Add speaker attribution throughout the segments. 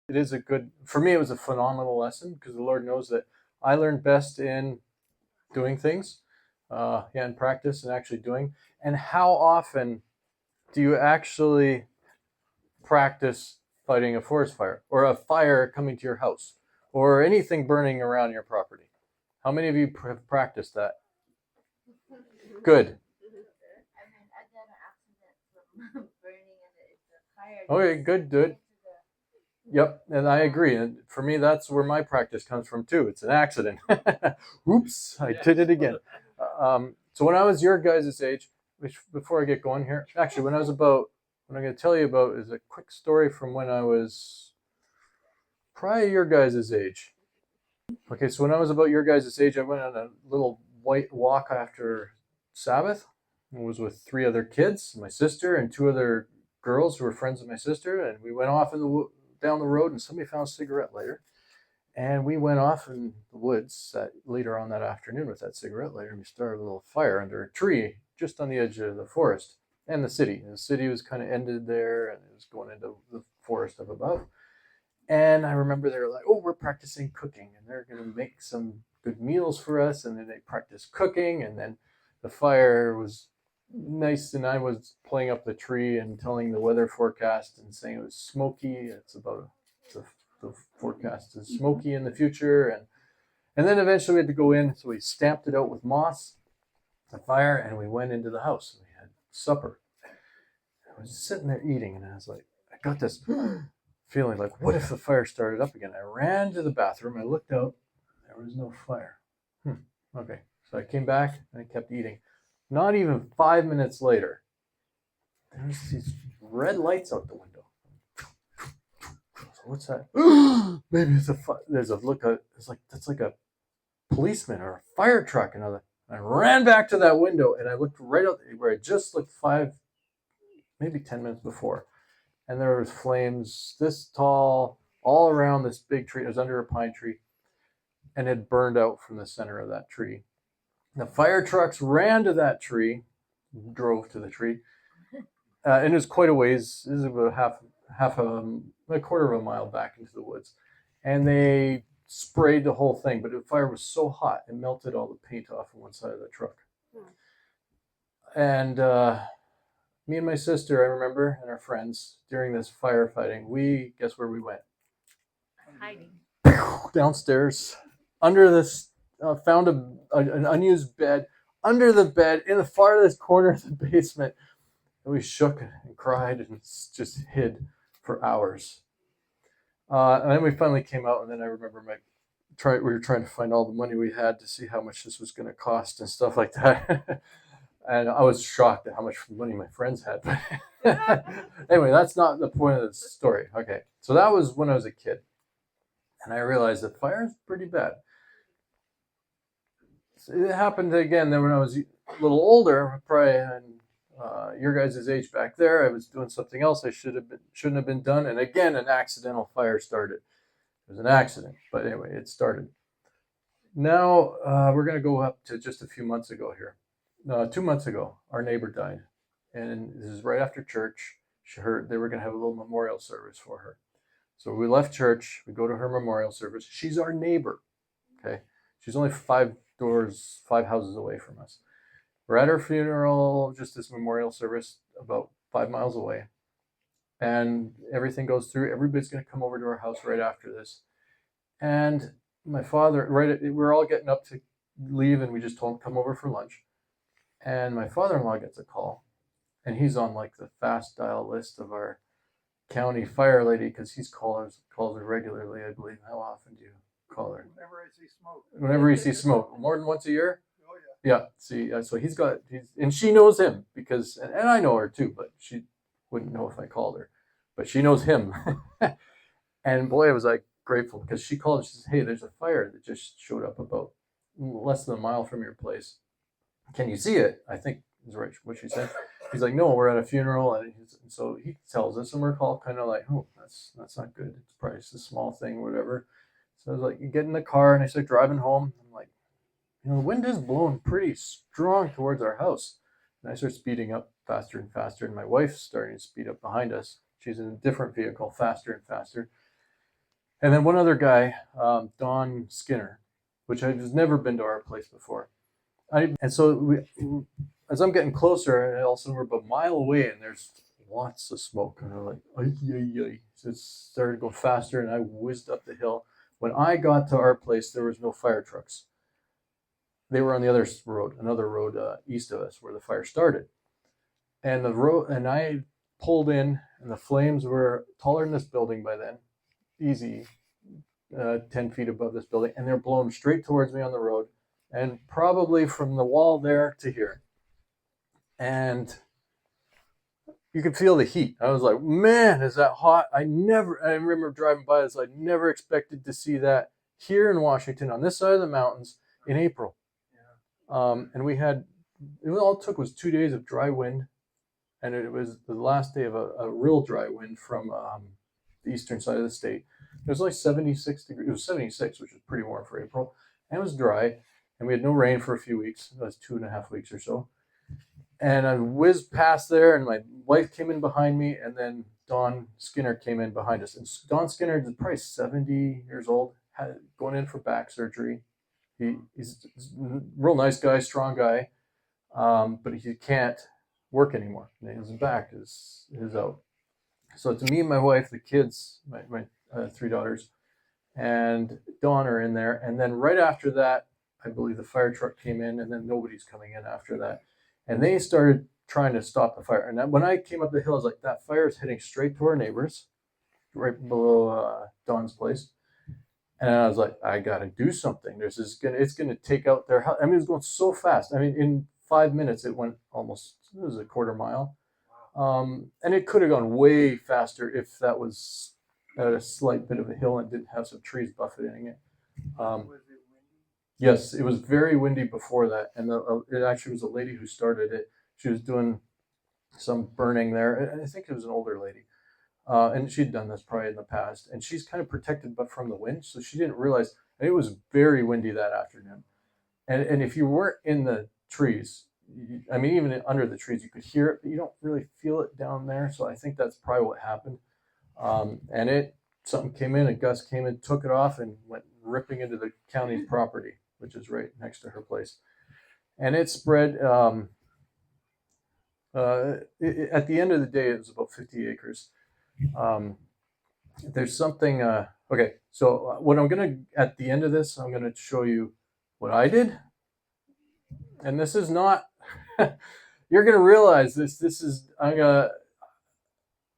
Speaker 1: it is for me, it was a phenomenal lesson because the Lord knows that I learned best in doing things, in practice and actually doing. And how often do you actually practice fighting a forest fire or a fire coming to your house or anything burning around your property? How many of you have practiced that? Good. Okay, good, good. Yep, and I agree. And for me, that's where my practice comes from too. It's an accident. Oops, I did it again. So when I was your guys' age, which before I get going here, actually, what I'm going to tell you about is a quick story from when I was probably your guys' age. Okay, so when I was about your guys' age, I went on a little white walk after Sabbath. I was with 3 other kids, my sister, and 2 other girls who were friends of my sister, and we went off down the road, and somebody found a cigarette lighter, and we went off in the woods later on that afternoon with that cigarette lighter, and we started a little fire under a tree just on the edge of the forest and the city. And the city was kind of ended there, and it was going into the forest up above. And I remember they were like, "Oh, we're practicing cooking, and they're going to make some good meals for us." And then they practiced cooking, and then the fire was nice, and I was playing up the tree and telling the weather forecast and saying it was smoky. The forecast is smoky in the future, and then eventually we had to go in, so we stamped it out with moss, the fire, and we went into the house. And we had supper. I was sitting there eating, and I was like, I got this feeling like, what if the fire started up again? I ran to the bathroom. I looked out. There was no fire. Okay. So I came back and I kept eating. Not even 5 minutes later, there's these red lights out the window. So what's that? Maybe it's there's a look. That's like a policeman or a fire truck. And I ran back to that window and I looked right out where I just looked maybe 10 minutes before. And there was flames this tall all around this big tree. It was under a pine tree, and it burned out from the center of that tree. The fire trucks ran to that tree, drove to the tree, and it was quite a ways. It was about a quarter of a mile back into the woods, and they sprayed the whole thing. But the fire was so hot, it melted all the paint off on one side of the truck. And me and my sister, I remember, and our friends during this firefighting, guess where we went?
Speaker 2: Hiding.
Speaker 1: Downstairs, under this, found an unused bed under the bed in the farthest corner of the basement. And we shook and cried and just hid for hours. And then we finally came out, and then I remember we were trying to find all the money we had to see how much this was going to cost and stuff like that. And I was shocked at how much money my friends had. But anyway, that's not the point of the story. Okay, so that was when I was a kid. And I realized that fire is pretty bad. So it happened again then when I was a little older, probably your guys' age back there. I was doing something else I shouldn't have been done. And again, an accidental fire started. It was an accident. But anyway, it started. Now we're going to go up to just a few months ago here. 2 months ago, our neighbor died, and this is right after church. They were going to have a little memorial service for her. So we left church. We go to her memorial service. She's our neighbor. Okay, she's only 5 houses away from us. We're at her funeral, just this memorial service, about 5 miles away, and everything goes through. Everybody's going to come over to our house right after this, and my father, we're all getting up to leave, and we just told him come over for lunch. And my father-in-law gets a call, and he's on like the fast dial list of our county fire lady because he calls her regularly, I believe. How often do you call her?
Speaker 3: Whenever I see smoke.
Speaker 1: Whenever you see smoke. More than once a year?
Speaker 3: Oh, yeah.
Speaker 1: Yeah. See, so and she knows him because, and I know her too, but she wouldn't know if I called her. But she knows him. And boy, I was like grateful because she called and she says, "Hey, there's a fire that just showed up about less than a mile from your place. Can you see it?" I think is right what she said. He's like, "No, we're at a funeral," and so he tells us, and we're all kind of like, "Oh, that's not good. It's probably just a small thing, whatever." So I was like, "You get in the car," and I start driving home. I'm like, the wind is blowing pretty strong towards our house, and I start speeding up faster and faster, and my wife's starting to speed up behind us. She's in a different vehicle, faster and faster. And then one other guy, Don Skinner, which I've never been to our place before. And so as I'm getting closer, and all of a sudden we're about a mile away, and there's lots of smoke, and we're like, ay, ay, ay. So it started to go faster, and I whizzed up the hill. When I got to our place, there was no fire trucks. They were on the other road, another road east of us, where the fire started. And I pulled in, and the flames were taller than this building by then, easy, 10 feet above this building, and they're blowing straight towards me on the road, and probably from the wall there to here. And you could feel the heat. I was like, man, is that hot? I remember driving by this, I never expected to see that here in Washington on this side of the mountains in April. And all it took was 2 days of dry wind, and it was the last day of a real dry wind from the eastern side of the state. It was like 76 degrees. It was 76, which was pretty warm for April, and it was dry, and we had no rain for a few weeks. It was 2.5 weeks or so. And I whizzed past there, and my wife came in behind me, and then Don Skinner came in behind us. And Don Skinner is probably 70 years old, going in for back surgery. He's a real nice guy, strong guy, but he can't work anymore. His back is out. So it's me and my wife, the kids, my 3 daughters, and Dawn are in there. And then right after that, I believe the fire truck came in, and then nobody's coming in after that. And they started trying to stop the fire. And when I came up the hill, I was like, that fire is heading straight to our neighbors, right below Dawn's place. And I was like, I got to do something. It's going to take out their house. I mean, it was going so fast. I mean, in 5 minutes, it was a quarter mile. And it could have gone way faster if that was at a slight bit of a hill and didn't have some trees buffeting it. Was it windy? Yes, it was very windy before that. And it actually was a lady who started it. She was doing some burning there. I think it was an older lady. And she'd done this probably in the past. And she's kind of protected but from the wind. So she didn't realize it was very windy that afternoon. And if you weren't in the trees, I mean, even under the trees, you could hear it, but you don't really feel it down there. So I think that's probably what happened. And something came in, a gust came in, took it off, and went ripping into the county's property, which is right next to her place. And it spread. At the end of the day, it was about 50 acres. There's something. Okay, so what at the end of this, I'm gonna show you what I did. And this is not. You're gonna realize this.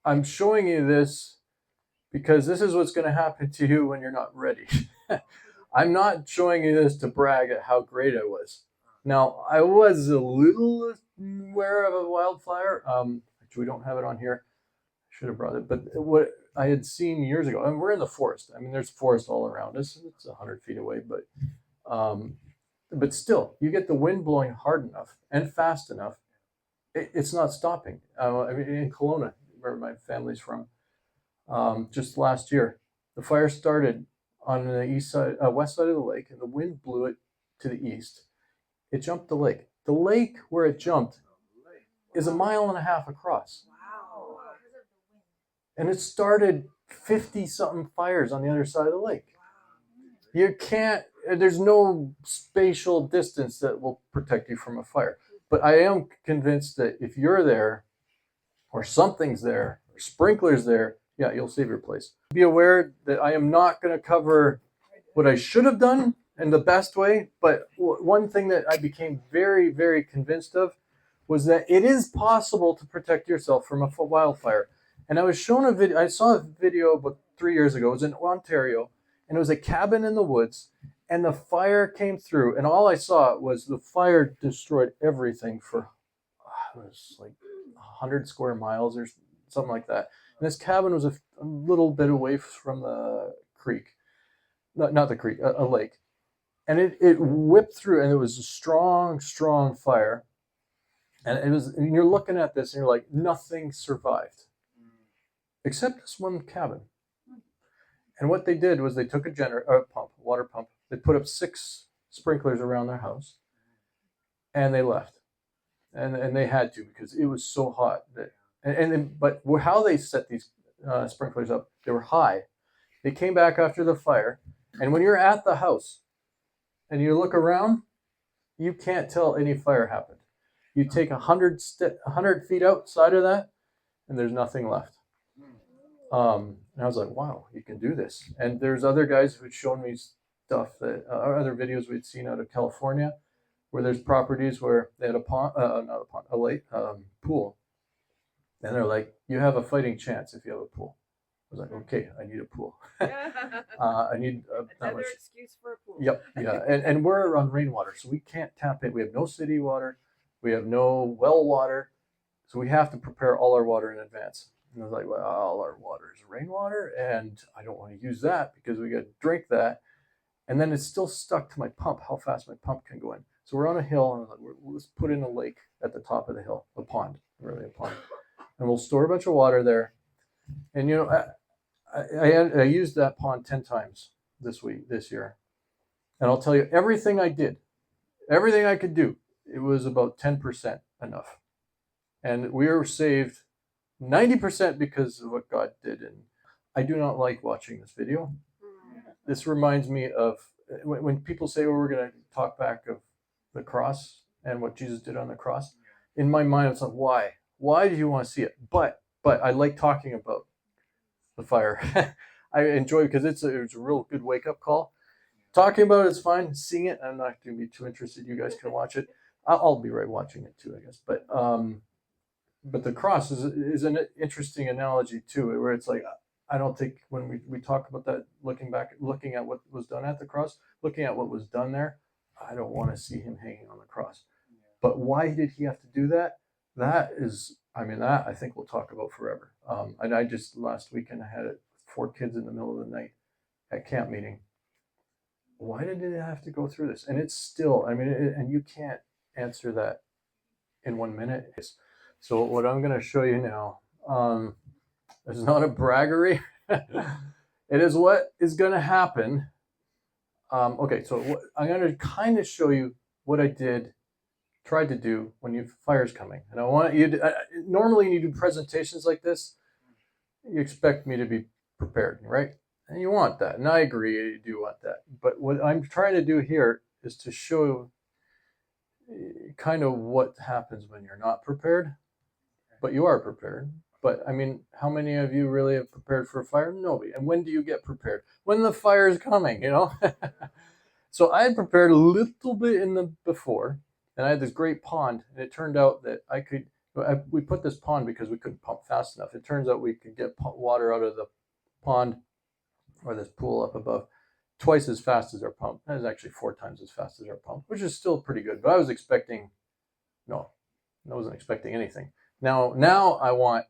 Speaker 1: I'm showing you this because this is what's gonna happen to you when you're not ready. I'm not showing you this to brag at how great I was. Now, I was a little aware of a wildfire, which we don't have it on here. I should have brought it. But what I had seen years ago, and we're in the forest. I mean, there's forest all around us. It's 100 feet away, but still, you get the wind blowing hard enough and fast enough, it's not stopping. I mean, in Kelowna, where my family's from, just last year, the fire started on the west side of the lake, and the wind blew it to the east. It jumped the lake. The lake where it jumped is 1.5 miles across. Wow. And it started 50-something fires on the other side of the lake. There's no spatial distance that will protect you from a fire. But I am convinced that if you're there, or something's there, or sprinklers there, yeah, you'll save your place. Be aware that I am not going to cover what I should have done in the best way, but one thing that I became very, very convinced of was that it is possible to protect yourself from a wildfire. And I saw a video about 3 years ago. It was in Ontario, and it was a cabin in the woods, and the fire came through, and all I saw was the fire destroyed everything for, it was like 100 square miles or something like that. And this cabin was a little bit away from the creek. Not the creek, a lake. And it whipped through, and it was a strong, strong fire. And you're looking at this, and you're like, nothing survived. Except this one cabin. And what they did was they took a water pump. They put up 6 sprinklers around their house, and they left. And they had to, because it was so hot. But how they set these sprinklers up, they were high. They came back after the fire, and when you're at the house and you look around, you can't tell any fire happened. You take 100 feet outside of that, and there's nothing left. And I was like, wow, you can do this. And there's other guys who'd shown me stuff that other videos we'd seen out of California, where there's properties where they had a pond, not a pond, a lake, pool, and they're like, you have a fighting chance if you have a pool. I was like, okay, I need a pool. I need
Speaker 2: another excuse for a pool.
Speaker 1: Yep, yeah, and we're on rainwater, so we can't tap in. We have no city water, we have no well water, so we have to prepare all our water in advance. And I was like, well, all our water is rainwater, and I don't want to use that because we got to drink that, and then it's still stuck to my pump. How fast my pump can go in? So we're on a hill, and like, let's put in a lake at the top of the hill, a pond, really a pond, and we'll store a bunch of water there. And I used that pond 10 times this year, and I'll tell you everything I did, everything I could do, it was about 10% enough, and we were saved 90% because of what God did. And I do not like watching this video. This reminds me of when people say, "Oh, we're going to talk back of the cross and what Jesus did on the cross." In my mind, it's like, why? Why do you want to see it? But I like talking about the fire. I enjoy it because it's a real good wake up call. Talking about it's fine. Seeing it, I'm not going to be too interested. You guys can watch it. I'll be right watching it too, I guess. But the cross is an interesting analogy too, where it's like, I don't think when we talk about that, looking at what was done at the cross, looking at what was done there, I don't want to see him hanging on the cross. But why did he have to do that? That I think we'll talk about forever. And I just last weekend I had 4 kids in the middle of the night at camp meeting. Why did it have to go through this? And it's still, and you can't answer that in 1 minute. So what I'm going to show you now, is not a braggery. It is what is going to happen. Okay, so I'm going to kind of show you what I tried to do when fire's coming. And I want you to, normally when you do presentations like this, you expect me to be prepared, right? And you want that. And I agree, you do want that. But what I'm trying to do here is to show kind of what happens when you're not prepared, but you are prepared. But how many of you really have prepared for a fire? Nobody. And when do you get prepared? When the fire is coming, So I had prepared a little bit before, and I had this great pond, and it turned out that we put this pond because we couldn't pump fast enough. It turns out we could get water out of the pond or this pool up above twice as fast as our pump. That is actually 4 times as fast as our pump, which is still pretty good. But I wasn't expecting anything. Now I want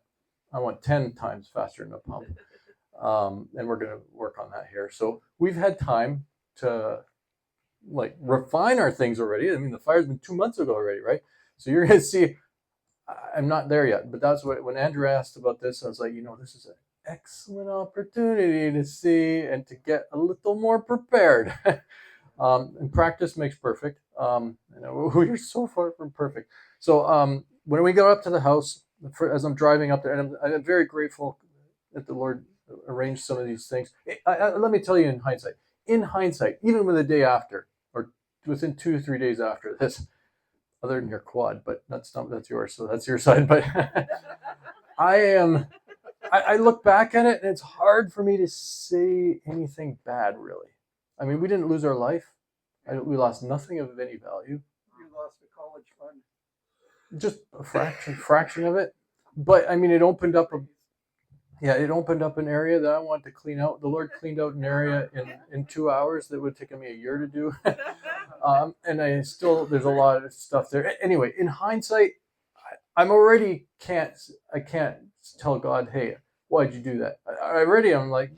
Speaker 1: 10 times faster than the pump. And we're going to work on that here. So we've had time to refine our things already. The fire's been 2 months ago already, right? So you're going to see, I'm not there yet, but that's when Andrew asked about this, I was like, this is an excellent opportunity to see and to get a little more prepared. And practice makes perfect. We're so far from perfect. So when we got up to the house, as I'm driving up there, and I'm very grateful that the Lord arranged some of these things. Let me tell you in hindsight, even with the day after, or within 2 or 3 days after this, other than your quad, but that's yours, so that's your side. But I look back at it, and it's hard for me to say anything bad, really. We didn't lose our life. We lost nothing of any value.
Speaker 3: You lost the college fund.
Speaker 1: Just a fraction of it. But it opened up an area that I wanted to clean out. The Lord cleaned out an area in 2 hours that would have taken me a year to do. And there's a lot of stuff there. Anyway, in hindsight, I can't tell God, hey, why'd you do that? I'm like,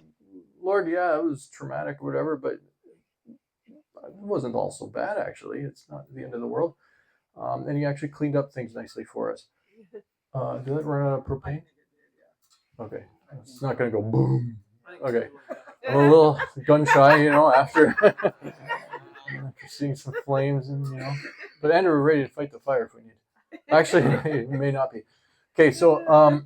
Speaker 1: Lord, yeah, it was traumatic or whatever, but it wasn't all so bad, actually. It's not the end of the world. And he actually cleaned up things nicely for us. Did it run out of propane? Okay. It's not going to go boom. Okay. I'm a little gun shy, after seeing some flames But Andrew, we're ready to fight the fire if we need. Actually, it may not be. Okay, so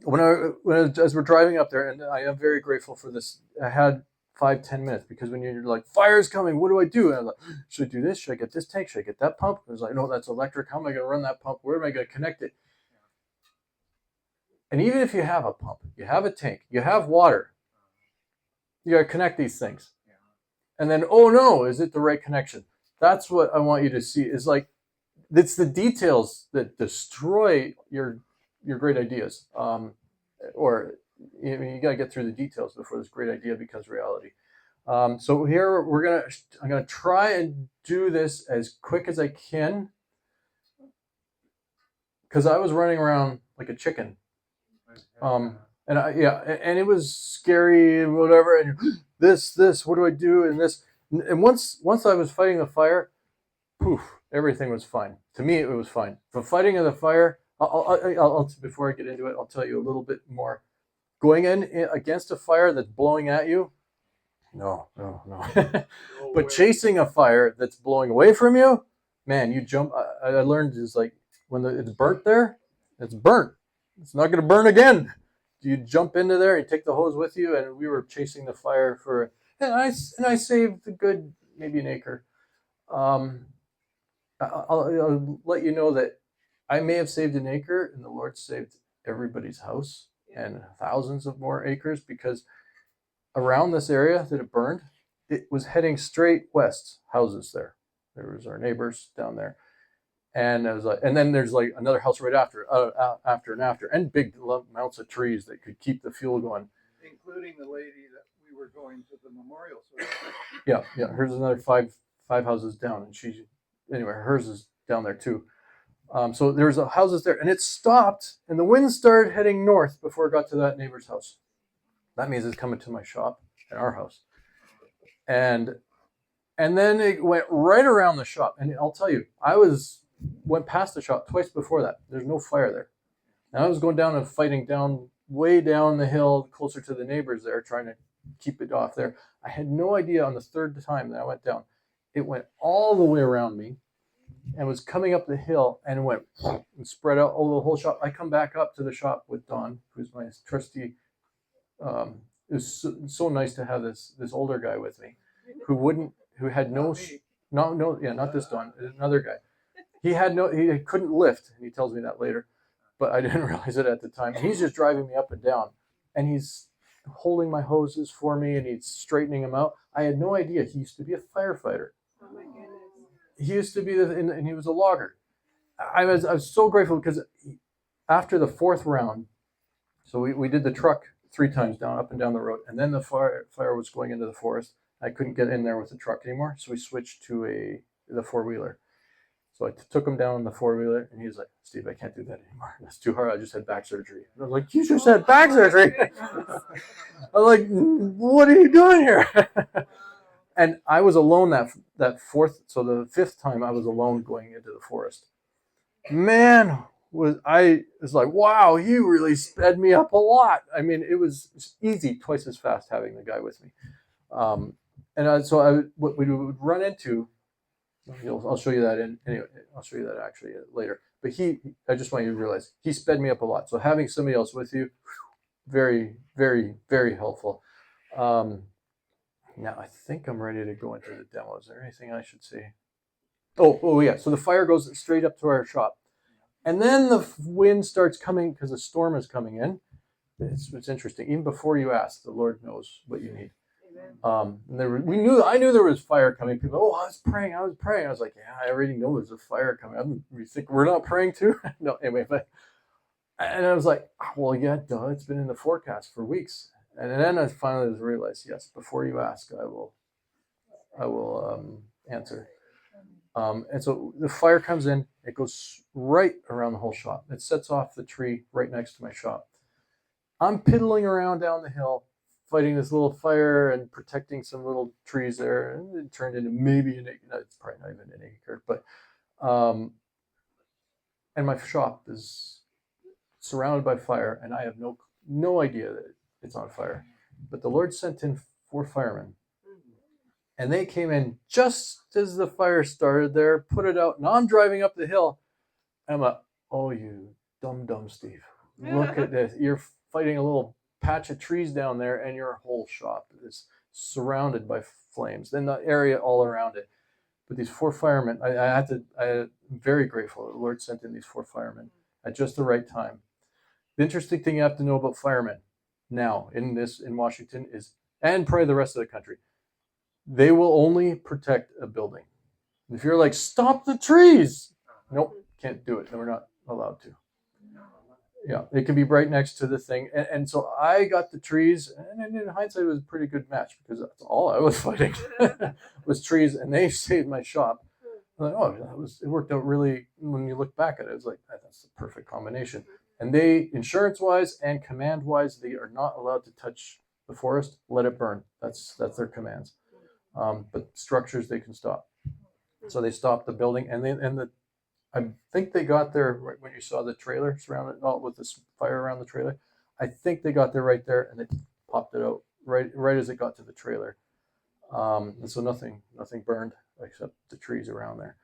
Speaker 1: as we're driving up there, and I am very grateful for this. I had 5-10 minutes because when you're like, fire's coming, what do I do? And I'm like, should I do this? Should I get this tank? Should I get that pump? I was like, no, that's electric. How am I going to run that pump? Where am I going to connect it? And even if you have a pump, you have a tank, you have water, you got to connect these things. And then, oh no, is it the right connection? That's what I want you to see. Is like, it's the details that destroy your great ideas. Or I mean, you got to get through the details before this great idea becomes reality. So here I'm gonna try and do this as quick as I can, because I was running around like a chicken. And it was scary and whatever. And this, what do I do? And this, and once I was fighting the fire, poof, everything was fine. To me, it was fine. The fighting of the fire, I'll before I get into it, I'll tell you a little bit more. Going in against a fire that's blowing at you, no. But chasing a fire that's blowing away from you, man, you jump. I learned is like when it's burnt there, it's burnt. It's not going to burn again. You jump into there, you take the hose with you, and we were chasing the fire and I saved a good maybe an acre. I'll let you know that I may have saved an acre, and the Lord saved everybody's house and thousands of more acres, because around this area that it burned, it was heading straight west. Houses there. There was our neighbors down there. And I was like, and then there's like another house right after, and big amounts of trees that could keep the fuel going.
Speaker 3: Including the lady that we were going to the memorial service.
Speaker 1: Yeah. Here's another five houses down, and anyway, hers is down there too. So there's houses there, and it stopped, and the wind started heading north before it got to that neighbor's house. That means it's coming to my shop and our house, and then it went right around the shop. And I'll tell you, went past the shop twice before that. There's no fire there. And I was going down and fighting way down the hill, closer to the neighbors there, trying to keep it off there. I had no idea on the third time that I went down. It went all the way around me and was coming up the hill and went and spread out over the whole shop. I come back up to the shop with Don, who's my trustee. It was so nice to have this older guy with me, who had not this Don, another guy. He couldn't lift, and he tells me that later, but I didn't realize it at the time. And he's just driving me up and down, and he's holding my hoses for me, and he's straightening them out. I had no idea he used to be a firefighter.
Speaker 2: Oh my goodness.
Speaker 1: He used to be, and he was a logger. I was so grateful, because after the fourth round, so we did the truck 3 times up and down the road, and then the fire was going into the forest. I couldn't get in there with the truck anymore, so we switched to the 4-wheeler. So I took him down on the 4-wheeler, and he was like, Steve, I can't do that anymore. That's too hard. I just had back surgery. And I was like, you just had back surgery? I was like, what are you doing here? And I was alone that fourth, so the 5th time I was alone going into the forest. Man, I was like, wow, he really sped me up a lot. I mean, it was easy, twice as fast having the guy with me. What we would run into, I'll show you that anyway. I'll show you that actually later. But I just want you to realize he sped me up a lot. So having somebody else with you, very, very, very helpful. Now I think I'm ready to go into the demo. Is there anything I should say? Oh yeah. So the fire goes straight up to our shop, and then the wind starts coming because a storm is coming in. It's interesting. Even before you ask, the Lord knows what you need. I knew there was fire coming. People, I was praying. I was like, yeah, I already know there's a fire coming. You think we're not praying too? No, anyway, and I was like, well, yeah, duh, it's been in the forecast for weeks. And then I finally realized, yes, before you ask, I will answer. And so the fire comes in, it goes right around the whole shop. It sets off the tree right next to my shop. I'm piddling around down the hill, fighting this little fire and protecting some little trees there. And it turned into maybe an acre. No, it's probably not even an acre, but and my shop is surrounded by fire, and I have no idea that it's on fire. But the Lord sent in 4 firemen, and they came in just as the fire started there, put it out, and I'm driving up the hill, and I'm like, oh, you dumb Steve. look at this. You're fighting a little patch of trees down there, and your whole shop is surrounded by flames. Then the area all around it. But these 4 firemen, I'm very grateful that the Lord sent in these 4 firemen at just the right time. The interesting thing you have to know about firemen now in Washington is, and probably the rest of the country, they will only protect a building. If you're like, stop the trees, nope, can't do it. We're not allowed to. Yeah, it can be right next to the thing. And so I got the trees, and in hindsight, it was a pretty good match because that's all I was fighting was trees, and they saved my shop. I'm like, oh, it worked out really. When you look back at it, it was like, that's the perfect combination. And they, insurance-wise and command-wise, they are not allowed to touch the forest. Let it burn. That's their commands. But structures they can stop. So they stopped the building, I think they got there right when you saw the trailer surrounded with this fire around the trailer. I think they got there right there, and they popped it out right as it got to the trailer. And so nothing burned except the trees around there.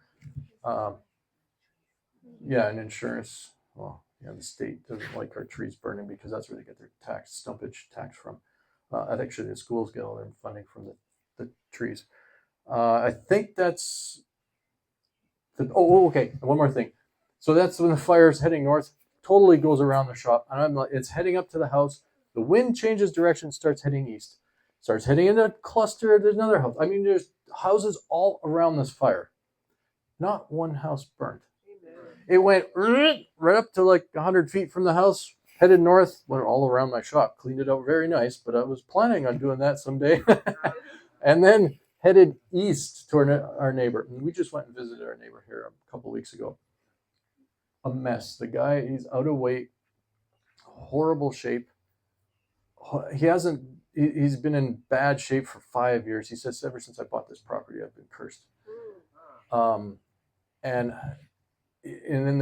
Speaker 1: Yeah, and insurance. Well, the state doesn't like our trees burning because that's where they get their stumpage tax from. Actually, the schools get all their funding from the trees. I think that's. Okay. One more thing. So that's when the fire is heading north, totally goes around the shop. And I'm like, it's heading up to the house. The wind changes direction, starts heading east. Starts heading in a cluster. There's another house. I mean, there's houses all around this fire. Not one house burnt. It went right up to like 100 feet from the house, headed north, went all around my shop, cleaned it out very nice, but I was planning on doing that someday. And then headed east to our neighbor. And we just went and visited our neighbor here a couple of weeks ago. A mess. The guy, he's out of weight, horrible shape. He's been in bad shape for 5 years. He says, ever since I bought this property, I've been cursed. And then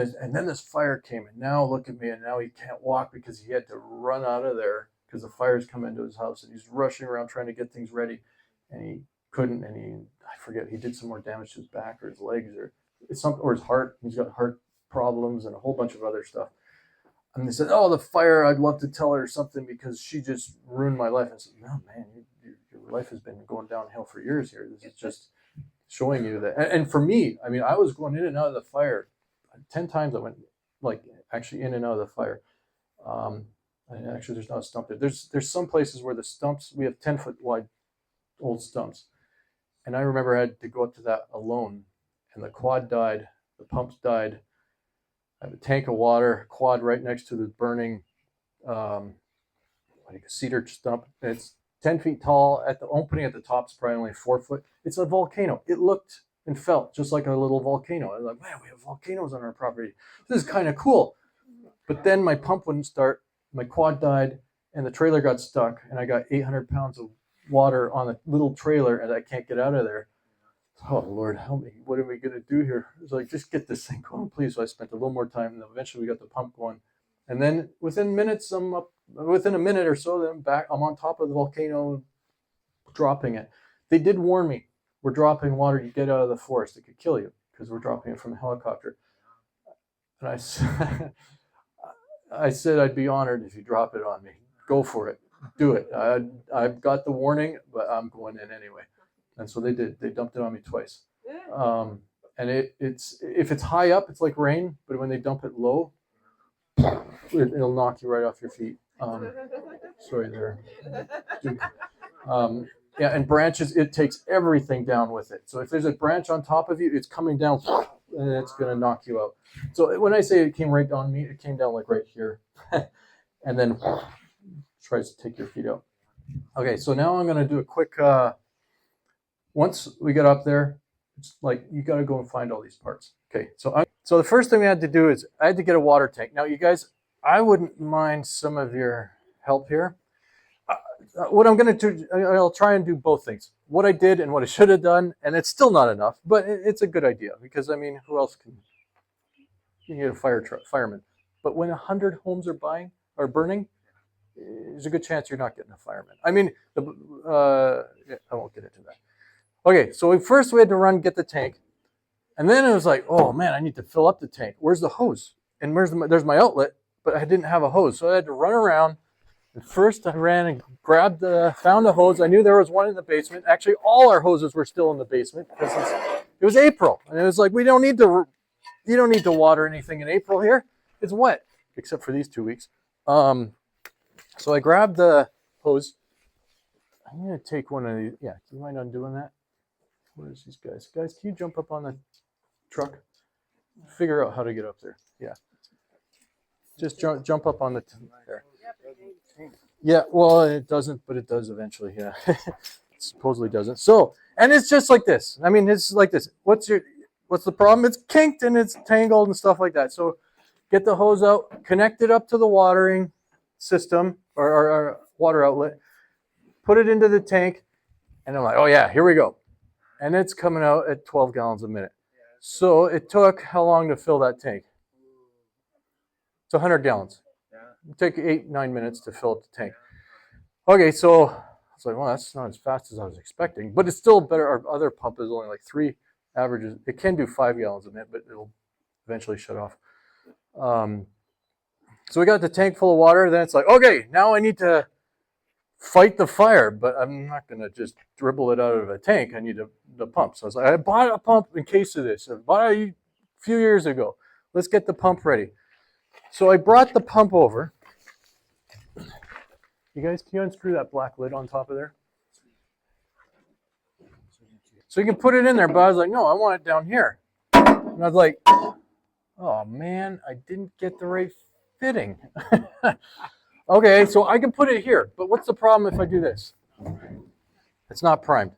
Speaker 1: this fire came, and now look at me, and now he can't walk because he had to run out of there because the fire's come into his house, and he's rushing around trying to get things ready, and he couldn't, and I forget, he did some more damage to his back or his legs or his heart. He's got heart problems and a whole bunch of other stuff. And they said, oh, the fire, I'd love to tell her something because she just ruined my life. I said, no, man, your life has been going downhill for years here. This is just showing you that. And for me, I mean, I was going in and out of the fire 10 times. I went actually in and out of the fire. And actually, there's not a stump there. There's some places where the stumps, we have 10-foot wide old stumps. And I remember I had to go up to that alone, and the quad died, the pumps died. I have a tank of water, quad right next to the burning cedar stump. And it's 10 feet tall. At the opening at the top is probably only 4 foot. It's a volcano. It looked and felt just like a little volcano. I was like, man, we have volcanoes on our property. This is kind of cool. But then my pump wouldn't start. My quad died, and the trailer got stuck, and I got 800 pounds of water on a little trailer, and I can't get out of there. Oh, Lord, help me. What are we going to do here? It's like, just get this thing going, please. So I spent a little more time, and then eventually we got the pump going. And then within a minute or so, then I'm on top of the volcano, dropping it. They did warn me, we're dropping water, you get out of the forest, it could kill you because we're dropping it from a helicopter. And I said I'd be honored if you drop it on me. Go for it. Do it. I've got the warning, but I'm going in anyway. And so they did. They dumped it on me twice. And it's if it's high up, it's like rain. But when they dump it low, it'll knock you right off your feet. Sorry there. Yeah, and branches, it takes everything down with it. So if there's a branch on top of you, it's coming down, and it's going to knock you out. So when I say it came right on me, it came down like right here. And then tries to take your feet out. Okay, so now I'm going to do a quick, once we get up there, it's like you got to go and find all these parts. Okay, so the first thing we had to do is I had to get a water tank. Now, you guys, I wouldn't mind some of your help here. What I'm going to do, I'll try and do both things. What I did and what I should have done, and it's still not enough, but it's a good idea because, I mean, who else can? You get a fireman. But when 100 homes are burning, there's a good chance you're not getting a fireman. I mean, I won't get into that. Okay, so first we had to get the tank. And then it was like, oh man, I need to fill up the tank. Where's the hose? And there's my outlet, but I didn't have a hose, so I had to run around. And first, I ran and found a hose. I knew there was one in the basement. Actually, all our hoses were still in the basement because it was April, and it was like you don't need to water anything in April here. It's wet, except for these 2 weeks. So I grabbed the hose. I'm gonna take one of these. Yeah, do you mind undoing that? Where's these guys? Guys, can you jump up on the truck? Figure out how to get up there. Yeah. Just jump up on the there. Yeah, well, it doesn't, but it does eventually. Yeah, it supposedly doesn't. So, and it's just like this. I mean, it's like this. What's the problem? It's kinked and it's tangled and stuff like that. So, get the hose out, connect it up to the watering system or water outlet, put it into the tank, and I'm like, oh yeah, here we go. And it's coming out at 12 gallons a minute. So it took how long to fill that tank? It's 100 gallons. It took 8-9 minutes to fill up the tank. Okay, so I was like, well, that's not as fast as I was expecting, but it's still better. Our other pump is only like 3 averages. It can do 5 gallons a minute, but it'll eventually shut off. So we got the tank full of water. Then it's like, okay, now I need to fight the fire, but I'm not going to just dribble it out of a tank. I need the pump. So I was like, I bought a pump in case of this. I bought it a few years ago. Let's get the pump ready. So I brought the pump over. You guys, can you unscrew that black lid on top of there? So you can put it in there, but I was like, no, I want it down here. And I was like, oh man, I didn't get the right fitting. Okay, so I can put it here, but what's the problem if I do this? It's not primed.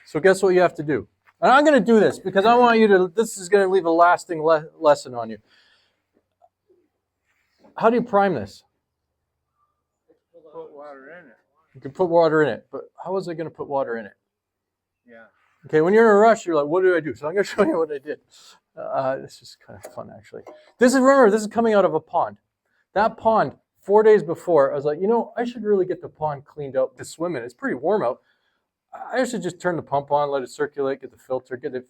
Speaker 1: So guess what you have to do? And I'm going to do this because I want you to, this is going to leave a lasting lesson on you. How do you prime this?
Speaker 3: Put water in it.
Speaker 1: You can put water in it, but how is it going to put water in it?
Speaker 3: Yeah.
Speaker 1: Okay, when you're in a rush, you're like, what do I do? So I'm going to show you what I did. This is kind of fun, actually. This is coming out of a pond. That pond, 4 days before, I was like, I should really get the pond cleaned out to swim in. It's pretty warm out. I should just turn the pump on, let it circulate, get it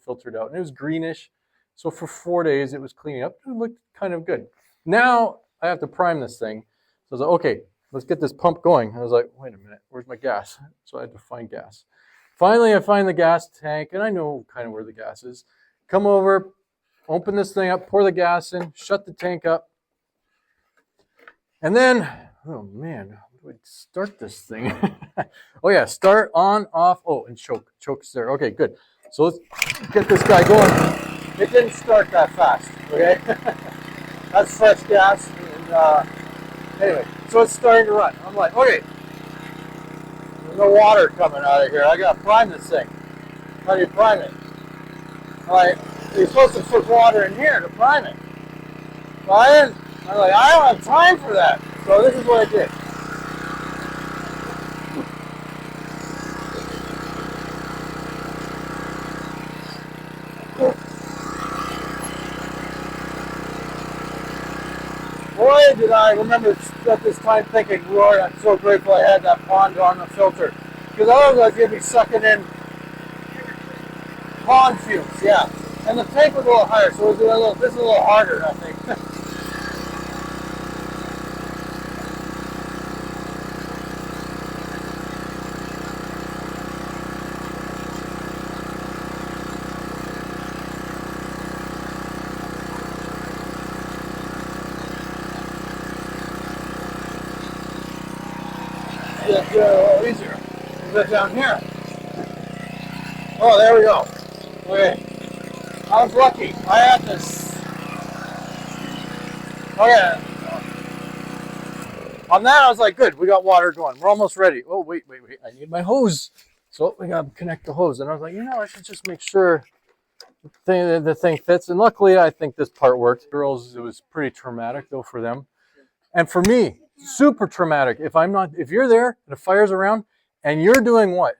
Speaker 1: filtered out. And it was greenish. So for 4 days, it was cleaning up. It looked kind of good. Now I have to prime this thing. So I was like, okay, let's get this pump going. I was like, wait a minute, where's my gas? So I had to find gas. Finally, I find the gas tank, and I know kind of where the gas is. Come over, open this thing up, pour the gas in, shut the tank up. And then, oh man, how do I start this thing? Oh yeah, start, on, off, oh, and choke. Choke's there. Okay, good. So let's get this guy going. It didn't start that fast, okay? That's fresh gas. And anyway, so it's starting to run. I'm like, okay, there's no water coming out of here. I gotta prime this thing. How do you prime it? All right, you're supposed to put water in here to prime it. So I'm like, I don't have time for that. So this is what I did. Boy, did I remember at this time thinking, Lord, I'm so grateful I had that pond on the filter. Because otherwise you'd be sucking in pond fumes, yeah. And the tank was a little higher, so this is a little harder, I think. A little easier. Put it down here. Oh, there we go. Okay. I was lucky. I had this. Okay. On that, I was like, good. We got water going. We're almost ready. Oh, wait. I need my hose. So we got to connect the hose. And I was like, I should just make sure the thing fits. And luckily, I think this part worked. Girls, it was pretty traumatic, though, for them. And for me, super traumatic. If you're there and a fire's around and you're doing what?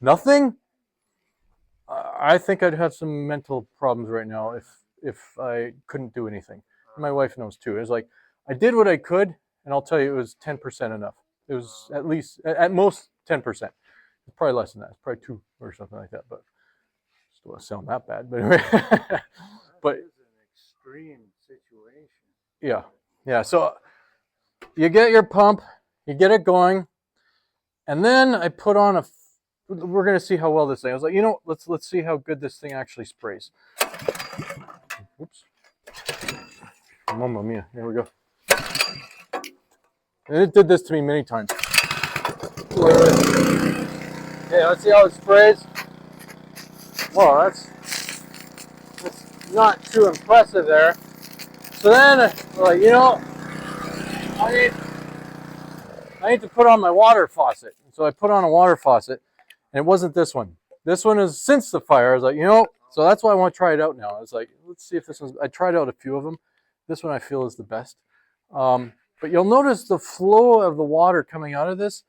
Speaker 1: Nothing? I think I'd have some mental problems right now if I couldn't do anything. My wife knows too. It was like, I did what I could, and I'll tell you, it was 10% enough. It was at most 10%. It's probably less than that. It's probably 2 or something like that, but still doesn't sound that bad. But anyway, but
Speaker 3: It was an extreme situation.
Speaker 1: yeah. So you get your pump, you get it going, and then I put on we're gonna see how well this thing. I was like, let's see how good this thing actually sprays. Oops. Mamma mia, here we go. And it did this to me many times. Okay, let's see how it sprays. Well, that's not too impressive there. So then, like, I need to put on my water faucet. So I put on a water faucet, and it wasn't this one. This one is since the fire. I was like, so that's why I want to try it out now. I was like, let's see if this one's. I tried out a few of them. This one I feel is the best. But you'll notice the flow of the water coming out of this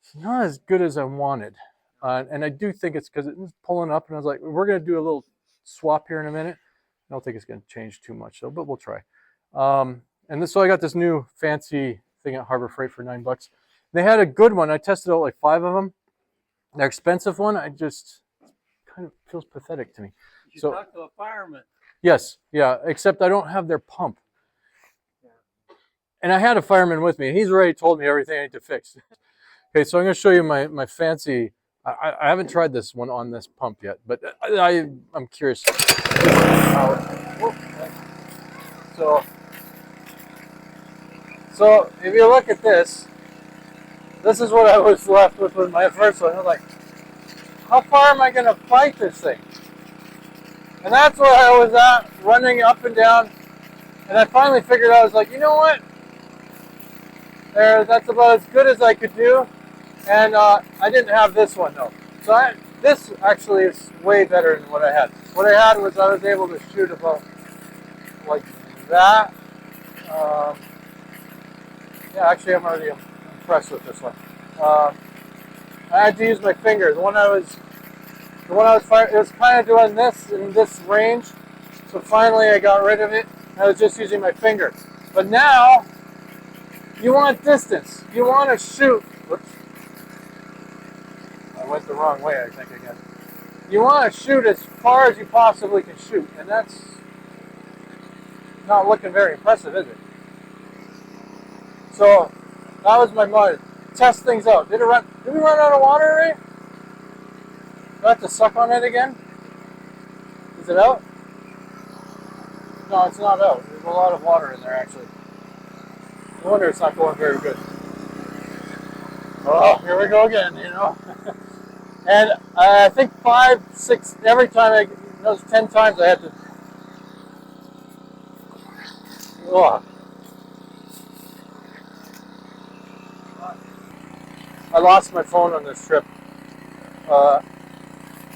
Speaker 1: is not as good as I wanted. And I do think it's because it's pulling up, and I was like, we're going to do a little swap here in a minute. I don't think it's going to change too much, though, but we'll try. So I got this new fancy thing at Harbor Freight for $9. They had a good one. I tested out like 5 of them. The expensive one, I just kind of feels pathetic to me.
Speaker 4: You talk to a fireman.
Speaker 1: Yes, yeah, except I don't have their pump. And I had a fireman with me, and he's already told me everything I need to fix. Okay, so I'm going to show you my fancy. I haven't tried this one on this pump yet, but I'm curious. So if you look at this, this is what I was left with my first one. I was like, how far am I going to fight this thing? And that's where I was at, running up and down. And I finally figured out, I was like, you know what? That's about as good as I could do. And I didn't have this one, though. So this actually is way better than what I had. What I had was I was able to shoot about like that. Yeah, actually I'm already impressed with this one. I had to use my finger. The one I was firing, it was kind of doing this in this range. So finally I got rid of it. I was just using my finger. But now, you want distance. You want to shoot. Whoops. I went the wrong way, I think, again. You want to shoot as far as you possibly can shoot. And that's not looking very impressive, is it? So, that was my mud. Test things out. Did we run out of water already? Do I have to suck on it again? Is it out? No, it's not out. There's a lot of water in there, actually. No wonder it's not going very good. Oh, here we go again, And I think 5, 6, every time those 10 times I had to. Oh. I lost my phone on this trip.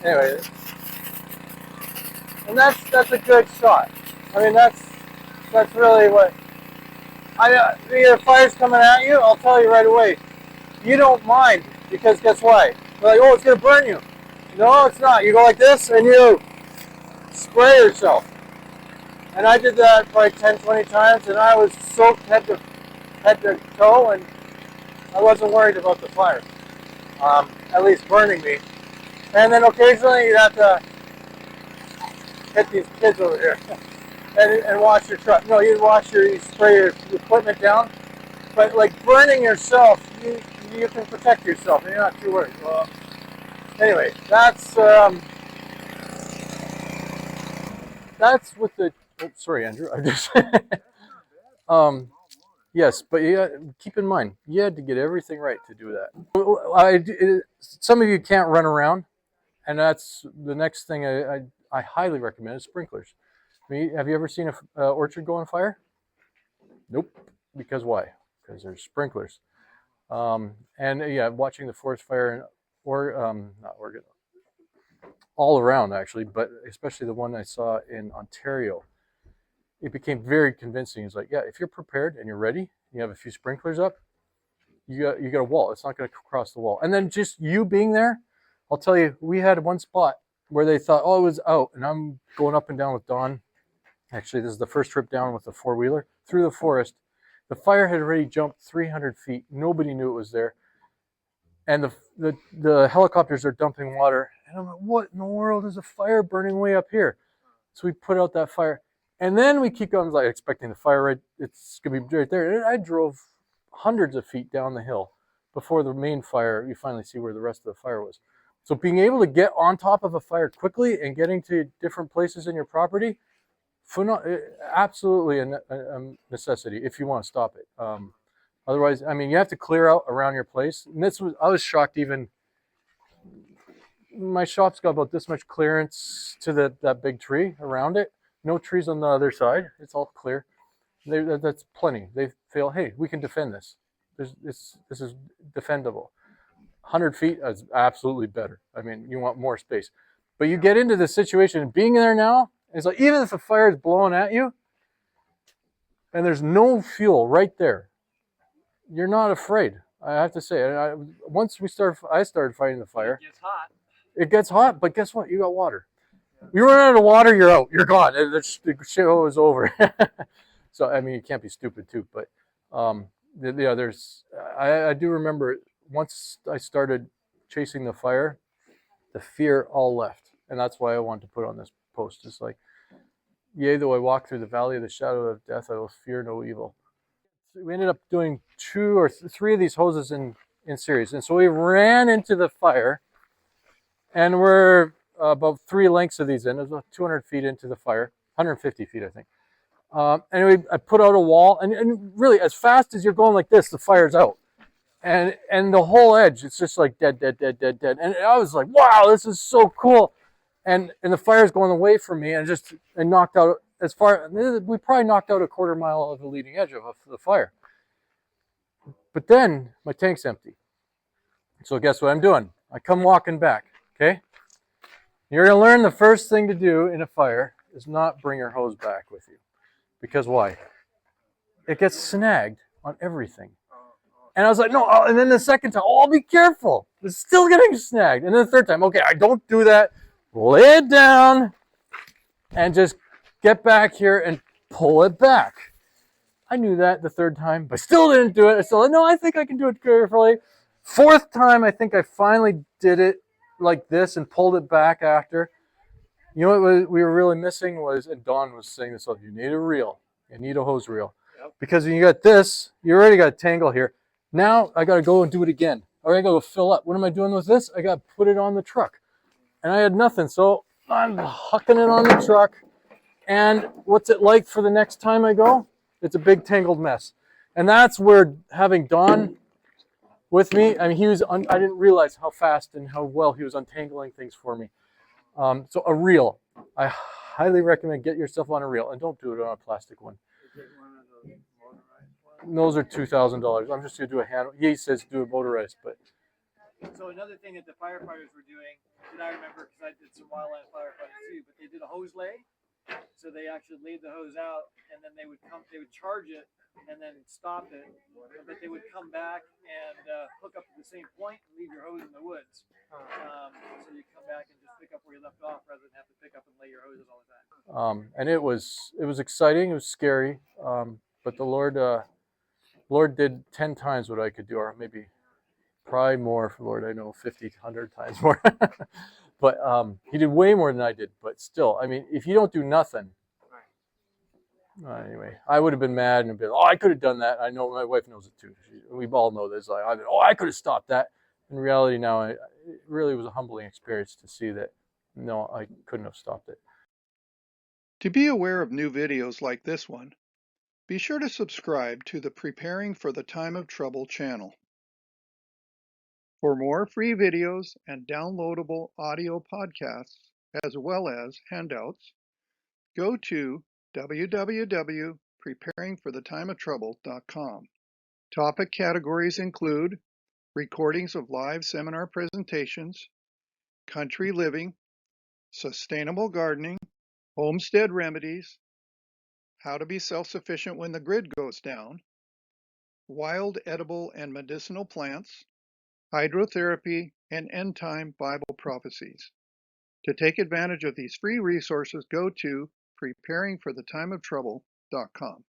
Speaker 1: Anyway, and that's a good shot. I mean, that's really what. The fire's coming at you. I'll tell you right away. You don't mind because guess why? They're like, oh, it's gonna burn you. No, it's not. You go like this and you spray yourself. And I did that probably 10, 20 times, and I was soaked head to toe, and I wasn't worried about the fire, at least burning me. And then occasionally you'd have to hit these kids over here and wash your truck. No, you spray your equipment down, but like burning yourself, you can protect yourself, and you're not too worried. Well, anyway, that's with the. Oh, sorry, Andrew. I just. Yes, but keep in mind, you had to get everything right to do that. Some of you can't run around, and that's the next thing I highly recommend is sprinklers. Have you ever seen an orchard go on fire? Nope. Because why? Because there's sprinklers. Watching the forest fire not Oregon, all around actually, but especially the one I saw in Ontario. It became very convincing. It's like, yeah, if you're prepared and you're ready, you have a few sprinklers up, you got a wall. It's not going to cross the wall. And then just you being there, I'll tell you, we had one spot where they thought, oh, it was out. And I'm going up and down with Dawn. Actually, this is the first trip down with the 4-wheeler through the forest. The fire had already jumped 300 feet. Nobody knew it was there. And the helicopters are dumping water. And I'm like, what in the world is a fire burning way up here? So we put out that fire. And then we keep going, like expecting the fire, it's going to be right there. And I drove hundreds of feet down the hill before the main fire. You finally see where the rest of the fire was. So being able to get on top of a fire quickly and getting to different places in your property, absolutely a necessity if you want to stop it. Otherwise, I mean, you have to clear out around your place. And I was shocked even. My shop's got about this much clearance to that big tree around it. No trees on the other side. It's all clear. That's plenty. They feel, hey, we can defend this. This is defendable. 100 feet is absolutely better. I mean, you want more space. But you get into the situation, being there now, it's like even if the fire is blowing at you and there's no fuel right there, you're not afraid. I have to say, once I started fighting the fire.
Speaker 4: It gets hot.
Speaker 1: It gets hot, but guess what? You got water. You run out of water, you're out. You're gone. The show is over. So I mean, you can't be stupid too. But I do remember once I started chasing the fire, the fear all left, and that's why I wanted to put on this post. It's like, yea, though I walk through the valley of the shadow of death, I will fear no evil. We ended up doing 2 or 3 of these hoses in series, and so we ran into the fire, and we're about 3 lengths of these in. It was about 200 feet into the fire, 150 feet, I think. Anyway, I put out a wall, and really, as fast as you're going like this, the fire's out. And the whole edge, it's just like dead. And I was like, wow, this is so cool. And the fire's going away from me, and I knocked out we probably knocked out a 1/4 mile of the leading edge of the fire. But then my tank's empty. So guess what I'm doing? I come walking back, okay? You're gonna learn the first thing to do in a fire is not bring your hose back with you. Because why? It gets snagged on everything. And I was like, no. And then the second time, I'll be careful. It's still getting snagged. And then the third time, okay, I don't do that. Lay it down and just get back here and pull it back. I knew that the third time, but still didn't do it. I still, no, I think I can do it carefully. 4th time, I think I finally did it like this and pulled it back after. You know what we were really missing was, and Don was saying this, you need a reel. You need a hose reel. Yep. Because when you got this, you already got a tangle here. Now I got to go and do it again. Or I got to go fill up. What am I doing with this? I got to put it on the truck. And I had nothing, so I'm hucking it on the truck. And what's it like for the next time I go? It's a big tangled mess. And that's where having Don with me, I mean, I didn't realize how fast and how well he was untangling things for me. So a reel. I highly recommend get yourself on a reel, and don't do it on a plastic one. Those are $2,000. I'm just going to do a hand. He says do a motorized, but.
Speaker 4: So another thing that the firefighters were doing, that I remember because I did some wildland firefighting too, but they did a hose lay. So they actually laid the hose out, and then they would charge it, and then stop it. But they would come back and hook up to the same point and leave your hose in the woods. So you come back and just pick up where you left off rather than have to pick up and lay your hoses all the time.
Speaker 1: And it was exciting. It was scary. But the Lord did 10 times what I could do, or maybe probably more. For Lord, I know 50, 100 times more. But he did way more than I did. But still, I mean, if you don't do nothing, anyway, I would have been mad and been, I could have done that. I know my wife knows it too. We all know this. Like, I could have stopped that. In reality, now it really was a humbling experience to see that. No, I couldn't have stopped it.
Speaker 3: To be aware of new videos like this one, be sure to subscribe to the Preparing for the Time of Trouble channel. For more free videos and downloadable audio podcasts, as well as handouts, go to www.preparingforthetimeoftrouble.com. Topic categories include recordings of live seminar presentations, country living, sustainable gardening, homestead remedies, how to be self-sufficient when the grid goes down, wild edible and medicinal plants, hydrotherapy, and end-time Bible prophecies. To take advantage of these free resources, go to preparingforthetimeoftrouble.com.